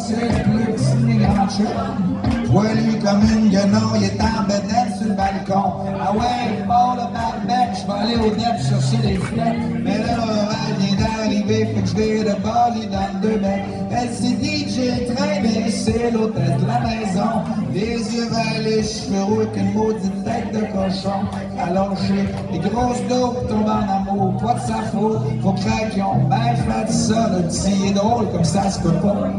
C'est le petit grand chum, poilu comme une guenille, il est en bedaine sur le balcon. Ah ouais, bon le barbec, je vais aller au net chercher les flecs. Mais là, elle vient d'arriver, fait que je vais de bas, lui donne deux becs. Elle s'est dit que j'ai traîné, c'est l'hôtesse de la maison. Les yeux verts, les cheveux roux, qu'une maudite tête de cochon. Allongé, les grosses dopes tombent en amour, pas de sa faute, faut craquer, on ben fait ça, le petit est drôle, comme ça se peut pas.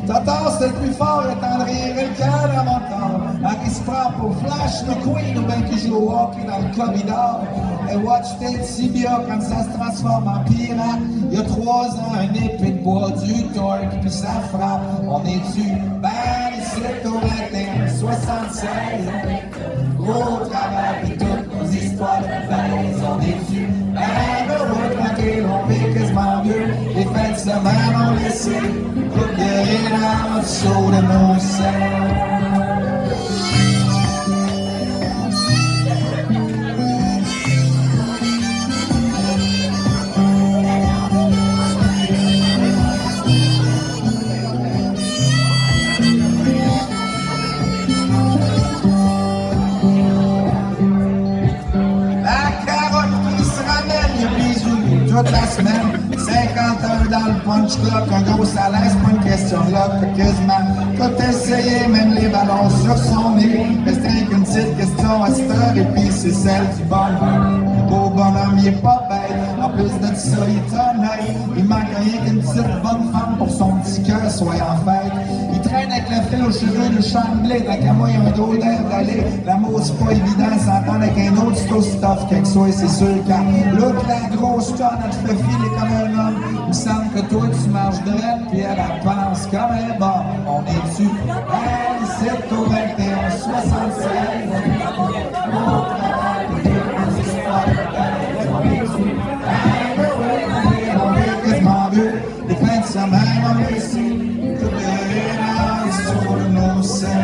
Tata, c'était le plus fort, le temps de rire et le cœur dans mon corps. Alors qu'il se prend pour Flash McQueen ou bien qu'il joue au hockey dans le corridor. Et watch tes tibias quand ça se transforme en pirate. Il y a 3 ans, un épée de bois, du torque, puis ça frappe. On est-tu ben ici au 2176? Gros travail, puis toutes nos histoires de baises. On est-tu ben heureux, tranquille, on vit quasiment mieux. Les fêtes de semaine, on laissé. Coupe de rire dans notre saut de mon sel. Toute la semaine, 50 heures dans le punch club, un gros salaire, c'est pas une question là, fait quasiment tout essayer, même les ballons sur son nez. Mais c'est qu'une petite question à cette heure, et puis c'est celle du bonheur. Le beau bonhomme, il est pas bête, en plus de ça, il est honnête. Il manque rien qu'une petite bonne femme pour son petit cœur soit en fête. Il traîne avec la fille aux cheveux de chamblé, tant qu'à moi, il y a un drôle d'air d'aller. L'amour, c'est pas évident, s'entendre avec un autre, c'est aussi tough quelque chose, c'est sûr, quand l'autre, la grosse tonne, elle te fait filer comme un homme. Il me semble que toi, tu marches droite, puis elle pense comme un bon. On est-tu? Elle, c'est au 21, 76. On travaille, on histoire de bête. On est-tu? On est quasiment vieux. Les fins de semaine, on est ici. Tout le rire sur nos scènes.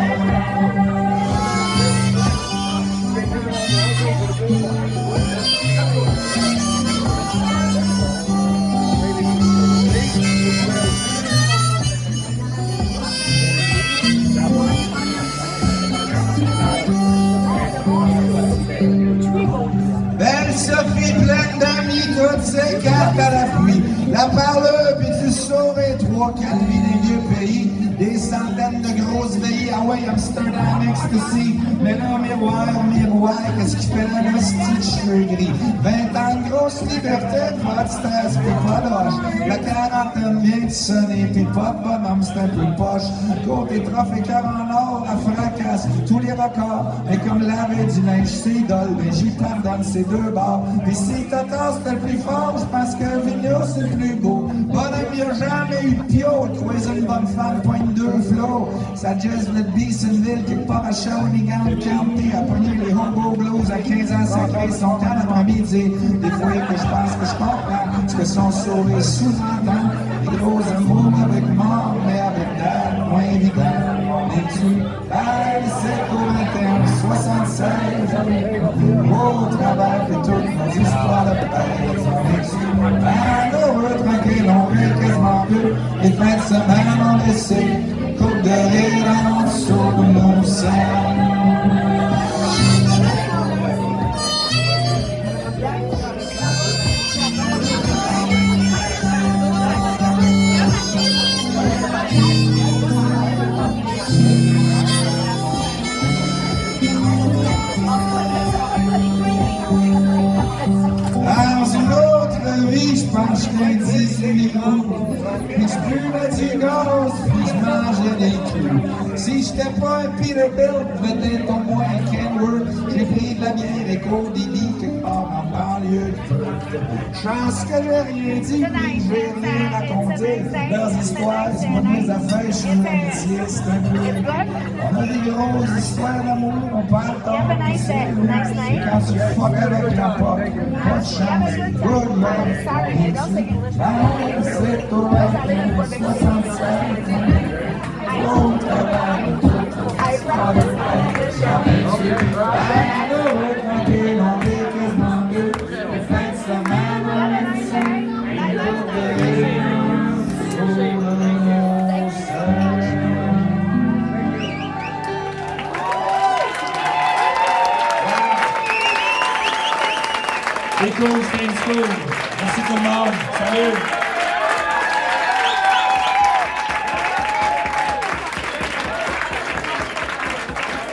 Sophie pleine d'amis, toutes ces cartes à la pluie. La parleuse, puis tu saurais 3-4 vies des vieux pays. Des centaines de grosses veillées, ah ouais, Amsterdam, ecstasy. Mais là, miroir, miroir, qu'est-ce qui fait la hostie de cheveux gris? 20 ans de grosse liberté, pas de stress, puis pas d'âge. La quarantaine vient de sonner, puis pas de bonhomme, c'est un peu poche. Côté trophée car en or, la fracasse tous les records. Mais comme l'arrêt du linge, c'est idole, ben j'y pardonne ces deux bords. Puis si Tata c'était le plus fort, je pense que Vigneault c'est le plus beau. Bonhomme, il a jamais eu de pio, trouver une bonne femme, point de 2 flots. Ça jazz notre Beesonville, quelque part à Shawinigan County, à pogner les Humbo Blues à 15 ans, sacré son temps l'après-midi. Des fois que je pense que je comprends, ce que son sourire sous-entend. Les gros amours avec mort, mais avec date, moins évident. Es-tu belle, c'est au 21, 76. Au travail, puis toutes nos histoires de paix. Es-tu malheureux, tranquille, on vit quasiment mieux. Les fins de semaine, on essaie. Coupe de rire en dessous de mon sein. Je pense que je dis c'est les gros. Mais je buvais du gaz, puis je mangeais des clous. Si j'étais pas un Peterbilt, peut-être au moins un Kenworth. J'ai pris de la bière et gros débit quelque part en banlieue. Chance que j'ai rien dit, puis que j'ai rien raconté. Leurs histoires, c'est pas mes affaires, je suis l'amitié, c'est un peu. On a des grosses histoires d'amour, on parle Have a nice day. Nice night. quand tu fuck avec la porte, pas de chance, good luck. Sorry, I don't speak English. C'est au matin, 65. Au travail, I promise. C'est cool, c'était une school. Merci tout le monde. Salut!